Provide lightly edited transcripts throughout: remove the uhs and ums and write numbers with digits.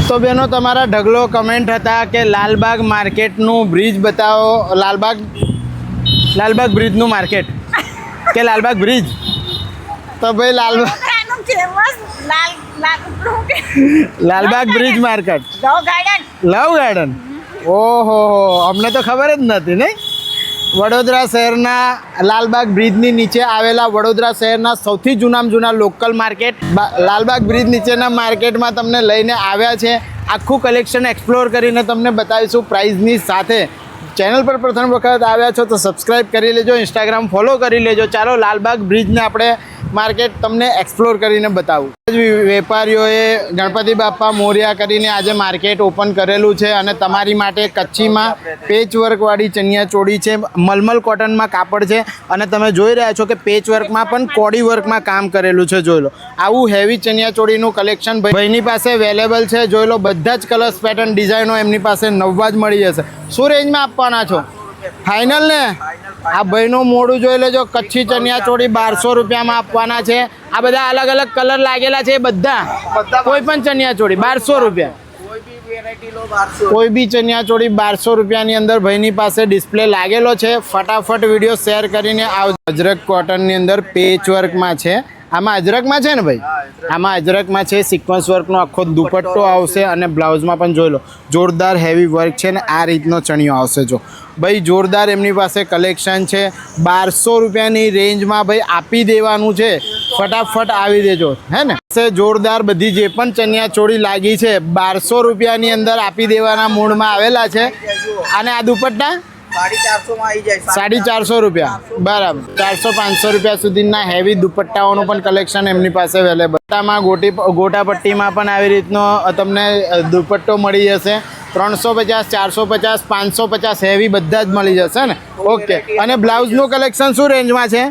तो बहनों तमारा ढगलो कमेंट था कि लालबाग मार्केटनु ब्रिज बताओ। लालबाग ब्रिजनु मार्केट के लालबाग ब्रिज तो भाई Lalbagh bridge market Law Garden ओहो अमने तो खबर ज नथी नहीं। वडोदरा शहरना लालबाग ब्रिजनी नीचे आवेला वडोदरा शहरना सौथी जूनाम जूना लोकल मार्केट लालबाग ब्रिज नीचेना मार्केट में तमने लईने आव्या छे। आखू कलेक्शन एक्सप्लोर करीने तमने बतावीशुं प्राइसनी साथे। चैनल पर प्रथम वखत आव्या छो तो सब्सक्राइब करी लेजो, इंस्टाग्राम फॉलो करी लेजो। चालो लालबाग ब्रिज ने आपणे मार्केट तमने एक्सप्लोर करीने बतावुं। वेपारीओए गणपति बाप्पा मोरिया करीने आज मार्केट ओपन करेलू है और तमारी माटे कच्ची में पेचवर्क वाली चणियाचोड़ी है। मलमल कॉटन में कापड़ है और तमे जोई रह्या छो कि पेचवर्क में पण कोडी वर्क में काम करेलू है। जोई लो आवुं हेवी चणियाचोड़ीनुं कलेक्शन भाईनी पासे अवेलेबल है। जोई लो बधा ज कलर्स पैटर्न डिजाइनो एमनी पासे नवा ज मळी जशे। शुं रेंज में आपवाना छो फाइनल ने? आ भाईनु मोडुं जोई लेजो। कच्ची चणियाचोड़ी 1200 रुपया में आपवाना छे। आ बधा अलग अलग कलर लागेला छे बधा। कोई पण चणियाचोड़ी 1200 रुपया। कोई भी चणियाचोड़ी 1200 रुपया अंदर भाईनी पासे डिस्प्ले लागेलो छे। फटाफट विडियो शेर करीने आवजो। अजरक कॉटन नी अंदर पेच वर्क में छे। आमा अजरक में छे ने भाई? आमा अजरक में छे। सिक्वन्स वर्क नो आखो दुपट्टो आवशे अने ब्लाउज में पण जोई लो जोरदार हेवी वर्क छे ने आ रीतनो चणियो आवशे। जो भाई जोरदार एमनी पासे कलेक्शन छे। 1200 रुपयानी रेंज में भाई आपी देवानुं छे। फटाफट आवी देजो है ने। से जोरदार बधी जे पण चणियाचोड़ी लागी छे 1200 रुपयानी अंदर आपी देवाना मूड में आवेला छे। अने आ दुपट्टा 450 रुपया बराबर। 400-500 रुपया सुधीना हेवी दुपट्टाओनुं पण कलेक्शन एमनी पासे अवेलेबल। गोटापट्टी में पण आवी रीतनो तमने दुपट्टो मळी जशे। 350, 450, 550 हेवी बधा ज मळी जशे ने। ओके अने ब्लाउजनुं कलेक्शन शुं रेंज में छे?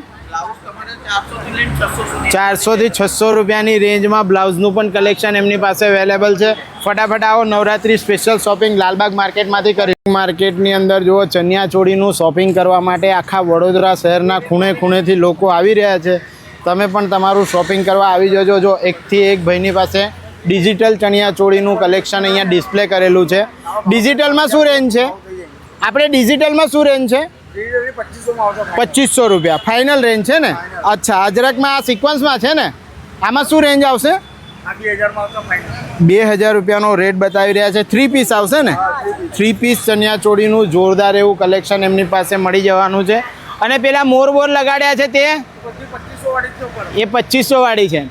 400 થી 600 रुपयानी रेंज में ब्लाउजनुं पण कलेक्शन एमनी पासे अवेलेबल है। फटाफट आओ Navratri special shopping Lalbagh market में करी। मार्केटनी अंदर जो चणियाचोड़ीनुं शॉपिंग करवा माटे आखा वडोदरा शहरना खूणे खूणेथी लोको आवी रह्या छे। तमे पण तमारुं शॉपिंग करवा आवी जजो। जो एक थी एक भाईनी पासे डिजिटल चणियाचोड़ीनुं कलेक्शन अहींया डिस्प्ले करेलुं छे। डिजिटल में शुं रेंज छे? आपणे डिजिटल में शुं रेंज छे? 2500 रुपया फाइनल रेंज है ने। अच्छा अजरक में आ सीक्वन्स में है ने। आमा शू रेंज आवशे? 2000 रुपयानो रेट बतावी रह्या छे। 3 पीस आवशे ने। 3 पीस चणियाचोड़ीनुं जोरदार एवुं कलेक्शन एमनी पासे मळी जवानुं छे। अने पेला मोर बोर लगाड्या छे ते ए 2500 वाળી छे।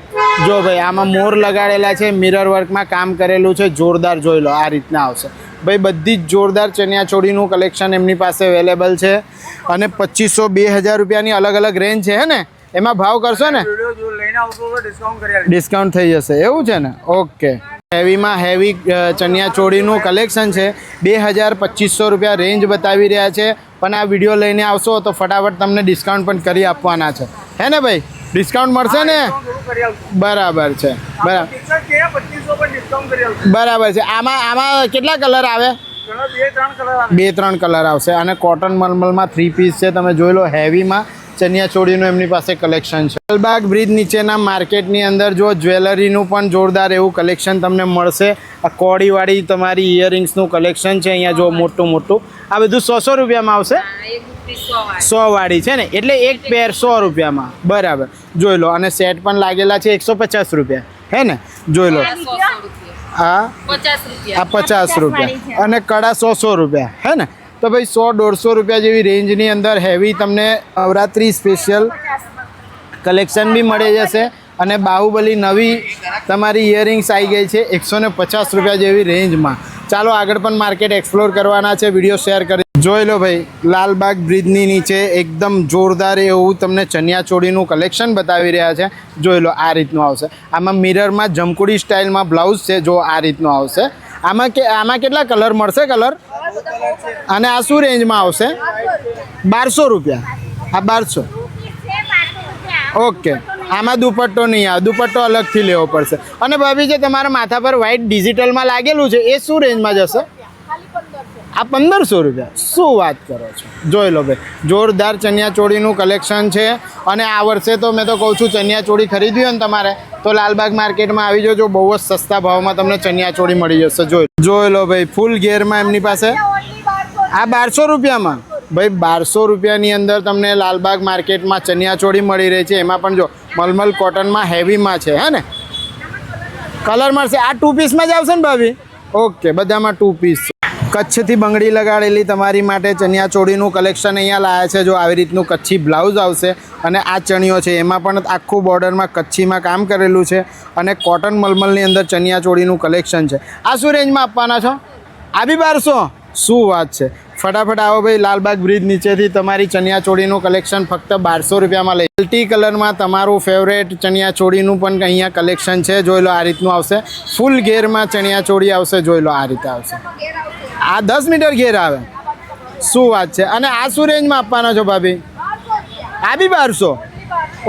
जो भाई आमां मोर लगाडेला छे मिरर वर्क में काम करेलुं छे जोरदार। जोई लो आ रीतना आवशे भाई। बधी जोरदार चणियाचोड़ीनुं कलेक्शन एमनी पासे अवेलेबल है। अने 2500-2000 रुपयानी अलग अलग रेंज है ने। एमां भाव करशो ने डिस्काउंट थई जशे एवुं छे ने। ओके हेवी में हेवी चणियाचोड़ीनुं कलेक्शन है। 2000-2500 रुपया रेंज बतावी रह्या छे। पण आ विडियो लईने आवशो तो फटाफट तमने डिस्काउंट पण करी आपवाना छे है ने भाई। डिस्काउंट मळशे ने बराबर छे बराबर छे। आमा केटला कलर आवे? 2-3 कलर आवशे। अने कॉटन मलमल में 3 पीस है। तमे जोई लो हेवी में चणियाचोड़ीनुं एमनी पासे कलेक्शन है। लालबाग ब्रिज नीचेना मार्केटनी अंदर जो ज्वेलरीनुं पण जोरदार एवुं कलेक्शन तमने मळशे। आ कोडीवाड़ी तमारी इयरिंग्सनुं कलेक्शन है। अहींया जो मोटुं मोटुं आ बधुं 100 रुपया में आवशे। 100 वाड़ी है ने एटले एक पेर 100 रुपया में बराबर। जोई लो अने सेट पण लागेला छे 150 रुपया है ने। जोई लो आ 50 रुपया अने कड़ा 100 रुपया है ने। तो भाई 100-150 रुपया जेवी रेंजनी अंदर हेवी तमने नवरात्रि स्पेशल कलेक्शन भी मळी जशे। अने बाहुबली नवी तमारी इयरिंग्स आई गई है 150 रुपया जेवी रेंज में। चालो आगळ पण मार्केट एक्सप्लोर करवाना छे। विडियो शेर करी जोई लो भाई। लालबाग ब्रिजनी नीचे एकदम जोरदार एवुं तमने चणियाचोड़ीनुं कलेक्शन बतावी रह्या छे। जोई लो आ रीतनुं आवशे। आमां मिरर में जमकुड़ी स्टाइल में ब्लाउज है। जो आ रीतनुं आवशे। आमां केटला कलर मळशे? कलर अने आ शुं रेंज में आवशे? 1200 रुपया। आ 1200 ओके। आमां दुपट्टो नहीं आवे। दुपट्टो अलग थी लेवो पड़शे। अने भाभी जे तमारा माथा पर व्हाइट डिजिटल में लागेलुं छे ए शुं रेंज में जशे? आ 1500 रुपया। शू बात करो छो? जोई लो भाई जोरदार चणियाचोड़ीनुं कलेक्शन है। अने आ वर्षे तो मैं तो कहूँ छूँ चणियाचोड़ी खरीदवी होय ने तमारे તો લાલબાગ માર્કેટમાં આવી જજો, બહુ જ સસ્તા ભાવમાં તમને ચણિયાચોળી મળી જશે. જોઈ લો ભાઈ, ફૂલ ઘેરમાં એમની પાસે આ 1200 રૂપિયામાં. ભાઈ 1200 રૂપિયાની અંદર તમને લાલબાગ માર્કેટમાં ચણિયાચોળી મળી રહી છે. એમાં પણ જો મલમલ કોટનમાં હેવીમાં છે, હે ને. કલર મળશે. આ 2 પીસમાં જ આવશે ને ભાભી? ઓકે, બધામાં 2 પીસ. કચ્છથી બંગડી લગાડેલી તમારી માટે ચણિયાચોળીનું કલેક્શન અહીંયા લાયા છે. જો આવી રીતનું કચ્છી બ્લાઉઝ આવશે અને આ ચણિયો છે એમાં પણ આખું બોર્ડરમાં કચ્છીમાં કામ કરેલું છે અને કોટન મલમલની અંદર ચણિયાચોળીનું કલેક્શન છે. આ શું રેન્જમાં આપવાના છો? આ બી 1200? શું વાત છે. ફટાફટ આવો ભાઈ, લાલબાગ બ્રિજ નીચેથી તમારી ચણિયાચોળીનું કલેક્શન ફક્ત 1200 રૂપિયામાં લઈ. મલ્ટી કલરમાં તમારું ફેવરેટ ચણિયાચોળીનું પણ અહીંયા કલેક્શન છે. જોઈ લો, આ રીતનું આવશે. ફૂલ ઘેરમાં ચણિયાચોળી આવશે. જોઈ લો, આ રીતે આવશે. આ 10 મીટર ઘેર આવે. શું વાત છે. અને આ શું રેન્જમાં આપવાના છો ભાભી? આ બી 1200?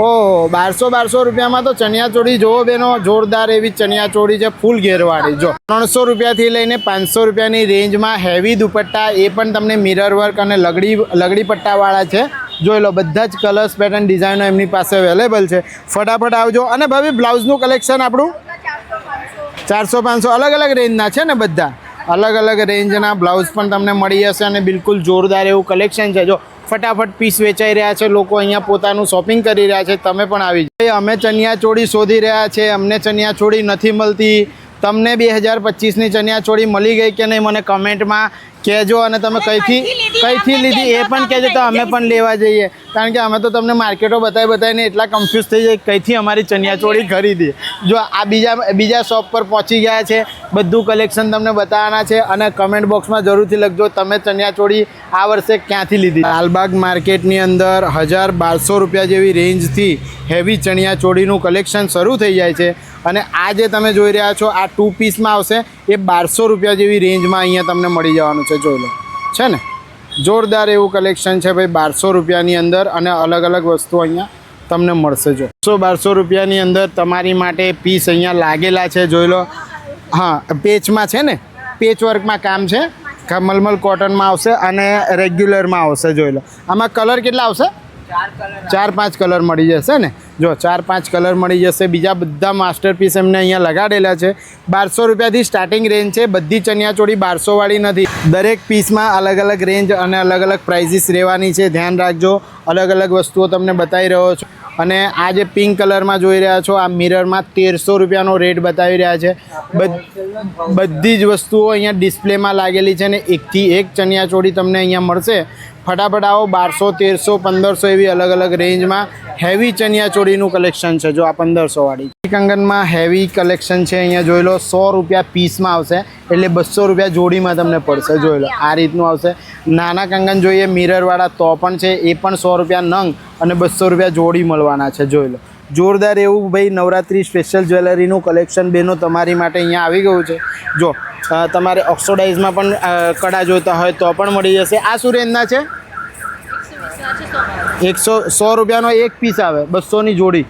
ઓહો, 1200 રૂપિયામાં તો ચણિયાચોળી જોવો બેનો, જોરદાર એવી ચણિયાચોળી છે, ફૂલ ઘેરવાળી. જો 300 રૂપિયાથી લઈને 500 રૂપિયાની રેન્જમાં હેવી દુપટ્ટા, એ પણ તમને મિરર વર્ક અને લગડી પટ્ટાવાળા છે. જોઈ લો, બધા જ કલર્સ પેટર્ન ડિઝાઇનો એમની પાસે અવેલેબલ છે. ફટાફટ આવજો. અને ભાભી બ્લાઉઝનું કલેક્શન આપણું 400-500 અલગ અલગ રેન્જના છે ને, બધા અલગ અલગ રેન્જના બ્લાઉઝ પણ તમને મળી જશે અને બિલકુલ જોરદાર એવું કલેક્શન છે. જો ફટાફટ પીસ વેચાઈ રહ્યા છે, લોકો અહીંયા પોતાનું શોપિંગ કરી રહ્યા છે. તમે પણ આવી જાઓ. અમે ચણિયાચોળી શોધી રહ્યા છે, અમને ચણિયાચોળી નથી મળતી. તમને 2025ની ચણિયાચોળી મળી ગઈ કે નહીં મને કમેન્ટમાં કહેજો. અને તમે કઈથી લીધી એ પણ કહેજો, તો અમે પણ લેવા જઈએ. કારણ કે અમે તો તમને માર્કેટો બતાવીને એટલા કન્ફ્યુઝ થઈ જાય કઈથી અમારી ચણિયાચોળી ખરીદી. જો આ બીજા શોપ પર પહોંચી ગયા છે, બધું કલેક્શન તમને બતાવવાના છે. અને કમેન્ટ બોક્સમાં જરૂરથી લખજો તમે ચણિયાચોળી આ વર્ષે ક્યાંથી લીધી. લાલબાગ માર્કેટની અંદર 1000-1200 રૂપિયા જેવી રેન્જથી હેવી ચણિયાચોળીનું કલેક્શન શરૂ થઈ જાય છે. અને આ જે તમે જોઈ રહ્યા છો આ 2 પીસમાં આવશે, એ 1200 રૂપિયા જેવી રેન્જમાં અહીંયા તમને મળી જવાનું છે. જોઈ લો, છે ને, જોરદાર એવું કલેક્શન છે ભાઈ 1200 રૂપિયાની અંદર. અને અલગ અલગ વસ્તુ અહીંયા તમને મળશે. જો 1200 રૂપિયાની અંદર તમારી માટે પીસ અહીંયા લાગેલા છે. જોઈ લો, હા, પેચમાં છે ને, પેચ વર્કમાં કામ છે. મલમલ કોટનમાં આવશે અને રેગ્યુલરમાં આવશે. જોઈ લો, આમાં કલર કેટલા આવશે? 4-5 કલર મળી જશે ને. જો 4-5 કલર મળી જશે. બીજા બધા માસ્ટરપીસ એમને અહીંયા લગાડેલા છે. 1200 રૂપિયાથી સ્ટાર્ટિંગ રેન્જ છે. બધી ચણિયાચોળી 1200 વાળી નથી. દરેક પીસમાં અલગ અલગ રેન્જ અને અલગ અલગ પ્રાઇઝીસ રહેવાની છે. ધ્યાન રાખજો. અલગ અલગ વસ્તુઓ તમને બતાવી રહ્યો છું. અને આ જે પિંક કલરમાં જોઈ રહ્યા છો, આ મિરરમાં 1300 રૂપિયાનો રેટ બતાવી રહ્યા છે. બધી જ વસ્તુઓ અહીંયા ડિસ્પ્લેમાં લાગેલી છે ને એકથી એક ચણિયાચોળી તમને અહીંયા મળશે. ફટાફટ આવો. 1200, 1300, 1500 એવી અલગ અલગ રેન્જમાં હેવી ચણિયાચોળીનું કલેક્શન છે. જો આ 1500 વાળી કંગનમાં હેવી કલેક્શન છે. અહીંયા જોઈ લો, 100 રૂપિયા પીસમાં આવશે, એટલે 200 રૂપિયા જોડીમાં તમને પડશે. જોઈ લો, આ રીતનું આવશે. નાના કંગન જોઈએ મિરરવાળા તો પણ છે, એ પણ 100 રૂપિયા નંગ અને 200 રૂપિયા જોડી મળવાના છે. જોઈ લો, જોરદાર એવું ભાઈ નવરાત્રી સ્પેશિયલ જ્વેલરીનું કલેક્શન બેનો તમારી માટે અહીંયા આવી ગયું છે. જો તમારે ઓક્સોડાઇઝમાં પણ કડા જોઈતા હોય તો પણ મળી જશે. આ શું રેન્જના છે? 100 રૂપિયાનો એક પીસ આવે, 200ની જોડી.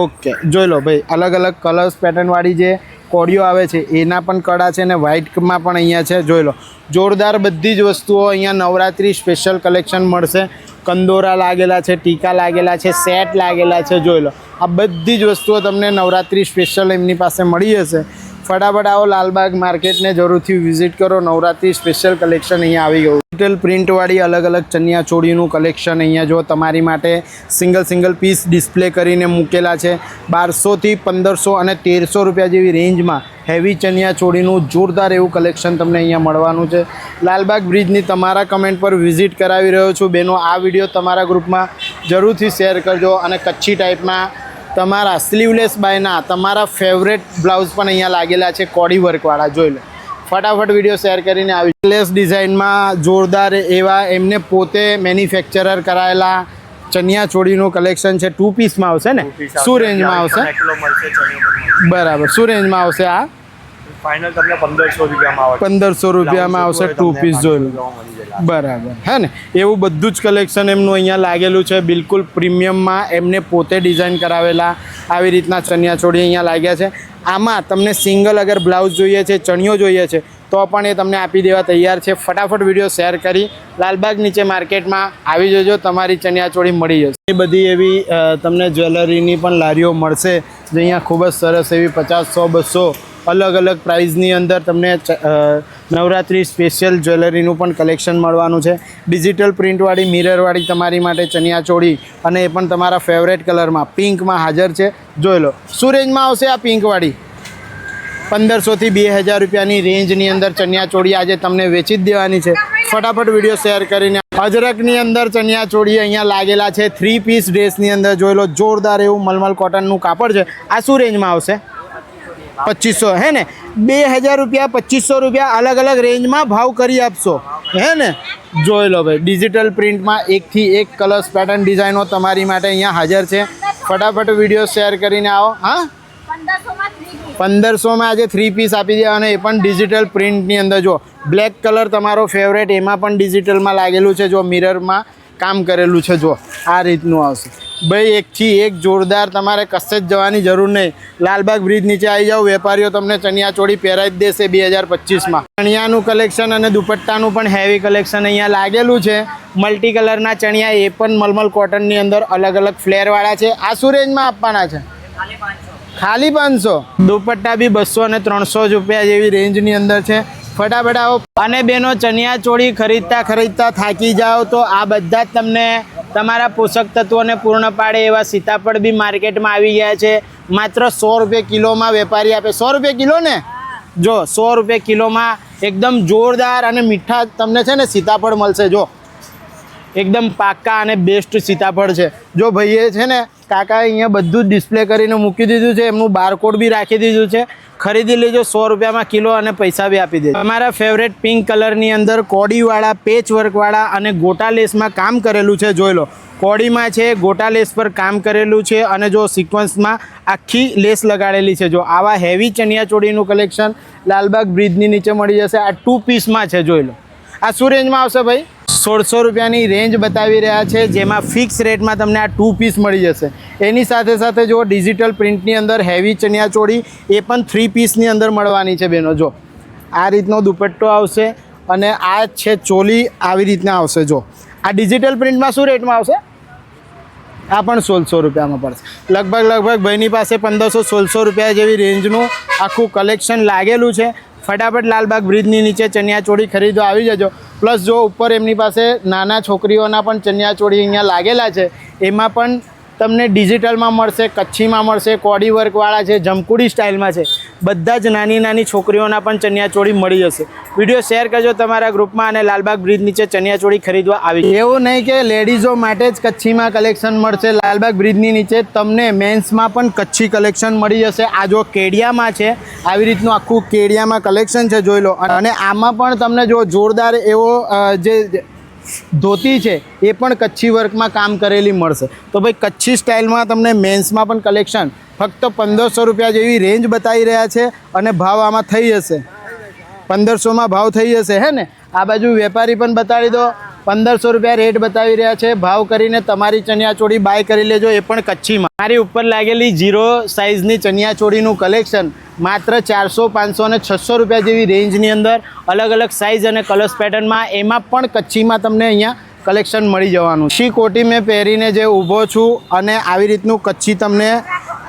ઓકે, જોઈ લો ભાઈ, અલગ અલગ કલર્સ પેટર્નવાળી જે કોડીઓ આવે છે એના પણ કડા છે ને વ્હાઇટમાં પણ અહીંયા છે. જોઈ લો, જોરદાર બધી જ વસ્તુઓ અહીંયા નવરાત્રી સ્પેશિયલ કલેક્શન મળશે. કંદોરા લાગેલા છે, ટીકા લાગેલા છે, સેટ લાગેલા છે. જોઈ લો, આ બધી જ વસ્તુઓ તમને નવરાત્રી સ્પેશિયલ એમની પાસે મળી જશે. ફટાફટ આવો, લાલબાગ માર્કેટને જરૂરથી વિઝિટ કરો. નવરાત્રી સ્પેશિયલ કલેક્શન અહીંયા આવી ગયું. ડિજિટલ પ્રિન્ટવાળી અલગ અલગ ચણિયાચોળીનું કલેક્શન અહીંયા જો તમારી માટે સિંગલ પીસ ડિસ્પ્લે કરીને મૂકેલા છે. 1200થી 1500 અને 1300 રૂપિયા જેવી રેન્જમાં હેવી ચણિયાચોળીનું જોરદાર એવું કલેક્શન તમને અહીંયા મળવાનું છે. લાલબાગ બ્રિજની તમારા કમેન્ટ પર વિઝિટ કરાવી રહ્યો છું. બેનો આ વિડીયો તમારા ગ્રુપમાં જરૂરથી શેર કરજો. અને કચ્છી ટાઈપના તમારા સ્લીવલેસ બાયના તમારા ફેવરેટ બ્લાઉઝ પણ અહીંયા લાગેલા છે, કોડી વર્કવાળા. જોઈ લો, ફટાફટ વિડીયો શેર કરીને આવી. લેસ ડિઝાઇનમાં જોરદાર એવા એમને પોતે મેન્યુફેક્ચરર કરાયેલા ચણિયાચોળીનું કલેક્શન છે. 2 પીસમાં આવશે ને? શું રેન્જમાં આવશે? બરાબર, શું રેન્જમાં આવશે? આ ફાઇનલ તમને 1500 રૂપિયામાં આવે. 1500 રૂપિયામાં આવશે 2 પીસ જોઈ લો. બરાબર હે ને, એવું બધું જ કલેક્શન એમનું અહીંયા લાગેલું છે, બિલકુલ પ્રીમિયમમાં. એમને પોતે ડિઝાઇન કરાવેલા આવી રીતના ચણિયાચોળી અહીંયા લાગ્યા છે. આમાં તમને સિંગલ અગર બ્લાઉઝ જોઈએ છે, ચણિયો જોઈએ છે તો પણ એ તમને આપી દેવા તૈયાર છે. ફટાફટ વિડીયો શેર કરી લાલબાગ નીચે માર્કેટમાં આવી જજો, તમારી ચણિયાચોળી મળી જશે. એ બધી એવી તમને જ્વેલરીની પણ લારીઓ મળશે જે અહીંયા ખૂબ જ સરસ એવી 50, 100, 200 અલગ અલગ પ્રાઇઝની અંદર તમને નવરાત્રિ સ્પેશિયલ જ્વેલરીનું પણ કલેક્શન મળવાનું છે. ડિજિટલ પ્રિન્ટવાળી મિરરવાળી તમારી માટે ચણિયાચોળી, અને એ પણ તમારા ફેવરેટ કલરમાં પિંકમાં હાજર છે. જોઈ લો શું રેન્જમાં આવશે આ પિંકવાળી? 1500 થી 2000 રૂપિયાની રેન્જની અંદર ચણિયાચોળી આજે તમને વેચી જ દેવાની છે. ફટાફટ વિડીયો શેર કરીને. અજરકની અંદર ચણિયાચોળી અહીંયા લાગેલા છે 3 પીસ ડ્રેસની અંદર. જોઈ લો જોરદાર એવું મલમલ કોટનનું કાપડ છે. આ શું રેન્જમાં આવશે? 2500 હે ને, 2000 રૂપિયા 2500 રૂપિયા અલગ અલગ રેન્જમાં ભાવ કરી આપશો હે ને. જોઈ લો ભાઈ, ડિજિટલ પ્રિન્ટમાં એકથી એક કલર્સ પેટર્ન ડિઝાઇનો તમારી માટે અહીંયા હાજર છે. ફટાફટ વિડીયો શેર કરીને આવો. હા 1500માં આજે 3 પીસ આપી દે, અને એ પણ ડિજિટલ પ્રિન્ટની અંદર. જો બ્લેક કલર તમારો ફેવરેટ, એમાં પણ ડિજિટલમાં લાગેલું છે. જો મિરરમાં કામ કરેલું છે. જો આ રીતનું આવશે ભાઈ, એકથી એક જોરદાર. તમારે કશે જ જવાની જરૂર નહીં. લાલબાગ બ્રિજ નીચે આવી જાઓ, વેપારીઓ તમને ચણિયાચોળી પહેરાવી જ દેશે 2025માં. ચણિયાનું કલેક્શન અને દુપટ્ટાનું પણ હેવી કલેક્શન અહીંયા લાગેલું છે. મલ્ટી કલરના ચણિયા, એ પણ મલમલ કોટનની અંદર અલગ અલગ ફ્લેરવાળા છે. આ શું રેન્જમાં આપવાના છે? ખાલી 500. દુપટ્ટા બી 200 અને 300 રૂપિયા જેવી રેન્જની અંદર છે. ફટાફટ આવો. અને બેનો ચણિયાચોળી ખરીદતા થાકી જાઓ તો આ બધા જ તમને તમારા પોષક તત્વોને પૂર્ણ પાડે એવા સીતાફળ બી માર્કેટમાં આવી ગયા છે. માત્ર 100 રૂપિયા કિલોમાં વેપારી આપે. 100 રૂપિયા કિલો ને? જો 100 રૂપિયા કિલોમાં એકદમ જોરદાર અને મીઠા તમને છે ને સીતાફળ મળશે. જો એકદમ પાકા અને બેસ્ટ સીતાફળ છે. જો ભાઈએ છે ને કાકા અહીંયા બધું જ ડિસ્પ્લે કરીને મૂકી દીધું છે. એમનું બારકોડ બી રાખી દીધું છે. ખરીદી લેજો 100 રૂપિયામાં કિલો, અને પૈસા બી આપી દેજો. તમારા ફેવરેટ પિંક કલરની અંદર કોડીવાળા, પેચવર્કવાળા અને ગોટા લેસમાં કામ કરેલું છે. જોઈ લો કોડીમાં છે, ગોટા લેસ પર કામ કરેલું છે, અને જો સિક્વન્સમાં આખી લેસ લગાડેલી છે. જો આવા હેવી ચણિયાચોળીનું કલેક્શન લાલબાગ બ્રિજની નીચે મળી જશે. આ 2 પીસમાં છે. જોઈ લો આ શું રેન્જમાં આવશે ભાઈ? 1600 રૂપિયાની રેન્જ બતાવી રહ્યા છે, જેમાં ફિક્સ રેટમાં તમને આ 2 પીસ મળી જશે. એની સાથે સાથે જો ડિજિટલ પ્રિન્ટની અંદર હેવી ચણિયાચોળી, એ પણ 3 પીસની અંદર મળવાની છે બેનો. જો આ રીતનો દુપટ્ટો આવશે, અને આ છે ચોલી આવી રીતના આવશે. જો આ ડિજિટલ પ્રિન્ટમાં શું રેટમાં આવશે? આ પણ 1600 રૂપિયામાં પડશે. લગભગ ભાઈની પાસે 1500-1600 રૂપિયા જેવી રેન્જનું આખું કલેક્શન લાગેલું છે. ફટાફટ લાલબાગ બ્રિજની નીચે ચણિયાચોળી ખરીદવા આવી જજો. પ્લસ જો ઉપર એમની પાસે નાના છોકરીઓના પણ ચણિયાચોળી અહીંયા લાગેલા છે. એમાં પણ તમને ડિજિટલમાં મળશે, કચ્છીમાં મળશે, કોડી વર્કવાળા છે, જમકુડી સ્ટાઇલમાં છે. બધા જ નાની છોકરીઓના પણ ચણિયાચોળી મળી જશે. વિડીયો શેર કરજો તમારા ગ્રુપમાં, અને લાલબાગ બ્રિજ નીચે ચણિયાચોળી ખરીદવા આવી. એવું નહીં કે લેડીઝો માટે જ કચ્છીમાં કલેક્શન મળશે. લાલબાગ બ્રિજની નીચે તમને મેન્સમાં પણ કચ્છી કલેક્શન મળી જશે. આ જો કેડિયામાં છે, આવી રીતનું આખું કેડિયામાં કલેક્શન છે. જોઈ લો. અને આમાં પણ તમને જો જોરદાર એવો જે ધોતી છે, એ પણ કચ્છી વર્કમાં કામ કરેલી મળશે. તો ભાઈ કચ્છી સ્ટાઇલમાં તમને મેન્સમાં પણ કલેક્શન ફક્ત 1500 રૂપિયા જેવી રેન્જ બતાવી રહ્યા છે, અને ભાવ આમાં થઈ જશે 1500માં ભાવ થઈ જશે હે ને. આ બાજુ વેપારી પણ બતાવી દો. 1500 રૂપિયા રેટ બતાવી રહ્યા છે. ભાવ કરીને તમારી ચણિયાચોળી બાય કરી લેજો, એ પણ કચ્છીમાં. મારી ઉપર લાગેલી 0 સાઇઝની ચણિયાચોળીનું કલેક્શન માત્ર 400, 500 અને 600 રૂપિયા જેવી રેન્જની અંદર અલગ અલગ સાઇઝ અને કલર્સ પેટર્નમાં, એમાં પણ કચ્છીમાં તમને અહીંયા કલેક્શન મળી જવાનું. શી કોટી મેં પહેરીને જે ઊભો છું, અને આવી રીતનું કચ્છી તમને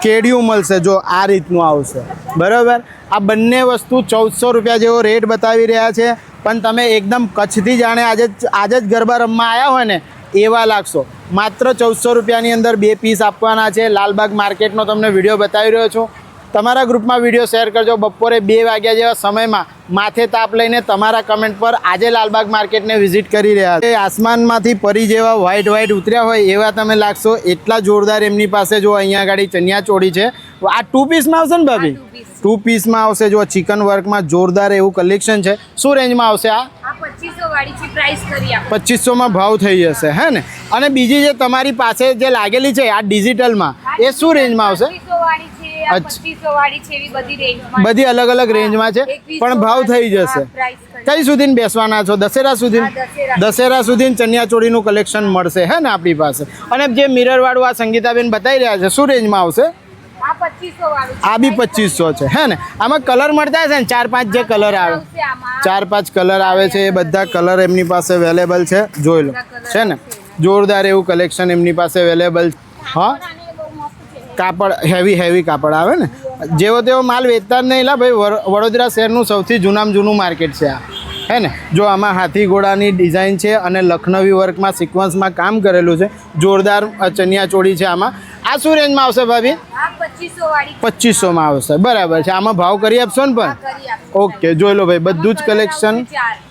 કેડિયું મળશે. જો આ રીતનું આવશે બરાબર. આ બંને વસ્તુ 1400 રૂપિયા જેવો રેટ બતાવી રહ્યા છે, પણ તમે એકદમ કચ્છથી જાણે આજે જ ગરબા રમવા આવ્યા હોય ને એવા લાગશો. માત્ર 1400 રૂપિયાની અંદર 2 પીસ આપવાના છે. લાલબાગ માર્કેટનો તમને વિડીયો બતાવી રહ્યો છું. તમારા ગ્રુપમાં વિડીયો શેર કરજો. બપોરે 2 વાગ્યા જેવા સમયમાં માથે તાપ લઈને તમારા કમેન્ટ પર આજે લાલબાગ માર્કેટને વિઝિટ કરી રહ્યા છે. આસમાનમાંથી પરી જેવા વ્હાઇટ ઉતર્યા હોય એવા તમે લાગશો. એટલા જોરદાર એમની પાસે જો અહીંયા આગળ ચણિયાચોળી છે. આ 2 પીસમાં આવશે ને ભાભી? 2 પીસમાં આવશે. જો ચિકન વર્કમાં જોરદાર એવું કલેક્શન છે. શું રેન્જમાં આવશે આ? 2500 વાળી છે, પ્રાઇસ કરી આપો. 2500માં ભાવ થઈ જશે હે ને. અને બીજી જે તમારી પાસે જે લાગેલી છે આ ડિજિટલમાં, એ શું રેન્જમાં આવશે? 2500 વાળી છે, આ અચ્છા. 2500 વાળી છે એવી બધી રેન્જમાં બધી અલગ અલગ રેન્જમાં છે પણ ભાવ થઈ જશે કઈ સુધી બેસવાના છો દશેરા સુધી હા, દશેરા. દશેરા સુધી ચણિયા ચોળીનું કલેક્શન મળશે હે ને આપણી પાસે અને જે મિરર વાળું આ સંગીતાબેન બતાવી રહ્યા છે શું રેન્જમાં આવશે આ 2500 વાળું છે. આ બી 2500 છે હે ને આમાં કલર મળતા હશે ને 4-5 જે કલર આવે આવશે આમાં. 4-5 કલર આવે છે એ બધા કલર એમની પાસે અવેલેબલ છે જોઈ લો છે ને જોરદાર એવું કલેક્શન એમની પાસે અવેલેબલ હા અને બહુ મસ્ત છે. કાપડ હેવી કાપડ આવે ને જેવો તેવો માલ વેચતા જ નહીં લા ભાઈ વડોદરા શહેરનું સૌથી જૂનામાં જૂનું માર્કેટ છે આ હે ને જો આમાં હાથી ઘોડાની ડિઝાઇન છે અને લખનવી વર્કમાં સિક્વન્સમાં કામ કરેલું છે જોરદાર ચણિયા ચોળી છે આમાં આ શું રેન્જમાં આવશે ભાભી આ 2500 વાળી 2500માં આવશે બરાબર છે આમાં ભાવ કરી આપશો ને પણ કરી આપો. ઓકે જોઈ લો ભાઈ બધું જ કલેક્શન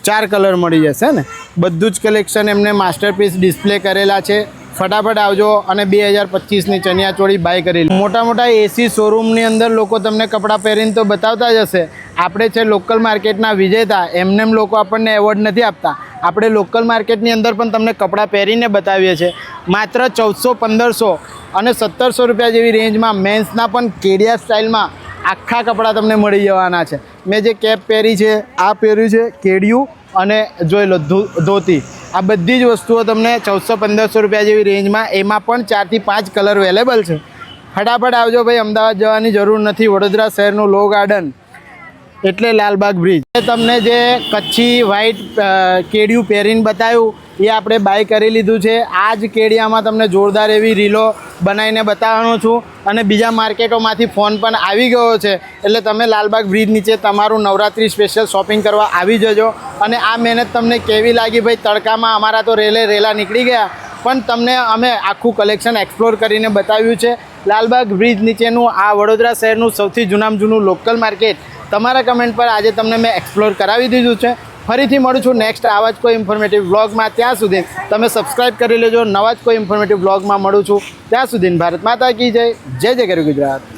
ચાર કલર મળી જશે ને બધું જ કલેક્શન એમને માસ્ટરપીસ ડિસ્પ્લે કરેલા છે ફટાફટ આવજો અને 2025ની ચણિયા ચોળી બાય કરી લો મોટા મોટા એસી શોરૂમની અંદર લોકો તમને કપડાં પહેરીને તો બતાવતા જ હશે આપણે છે લોકલ માર્કેટના વિજેતા એમને લોકો આપણને એવોર્ડ નથી આપતા આપણે લોકલ માર્કેટની અંદર પણ તમને કપડાં પહેરીને બતાવીએ છીએ માત્ર 1400-1500 અને 1700 રૂપિયા જેવી રેન્જમાં મેન્સના પણ કેડિયા સ્ટાઇલમાં આખા કપડાં તમને મળી જવાના છે મેં જે કેપ પહેરી છે આ પહેર્યું છે કેડિયું અને જોઈ લો ધોતી આ બધી જ વસ્તુઓ તમને 1400-1500 રૂપિયા જેવી રેન્જમાં એમાં પણ 4 થી 5 કલર અવેલેબલ છે ફટાફટ આવજો ભાઈ અમદાવાદ જવાની જરૂર નથી વડોદરા શહેરનું લો ગાર્ડન એટલે લાલબાગ બ્રિજ તમને જે કચ્છી વ્હાઈટ કેડિયું પહેરીને બતાવ્યું એ આપણે બાય કરી લીધું છે આ જ કેડિયામાં તમને જોરદાર એવી રીલો બનાવીને બતાવવાનો છું અને બીજા માર્કેટોમાંથી ફોન પણ આવી ગયો છે એટલે તમે લાલબાગ બ્રિજ નીચે તમારું નવરાત્રી સ્પેશિયલ શોપિંગ કરવા આવી જજો અને આ મહેનત તમને કેવી લાગી ભાઈ તડકામાં અમારા તો રેલા નીકળી ગયા પણ તમને અમે આખું કલેક્શન એક્સપ્લોર કરીને બતાવ્યું છે લાલબાગ બ્રિજ નીચેનું આ વડોદરા શહેરનું સૌથી જૂનામાં જૂનું લોકલ માર્કેટ તમારા કમેન્ટ પર આજે તમને મેં એક્સપ્લોર કરાવી દીધું છે ફરીથી મળું છું નેક્સ્ટ આવા જ કોઈ ઇન્ફોર્મેટિવ વ્લોગમાં ત્યાં સુધી તમે સબસ્ક્રાઈબ કરી લેજો નવા જ કોઈ ઇન્ફોર્મેટિવ વ્લોગમાં મળું છું ત્યાં સુધી ભારત માતા કી જય જય જય ગરવી ગુજરાત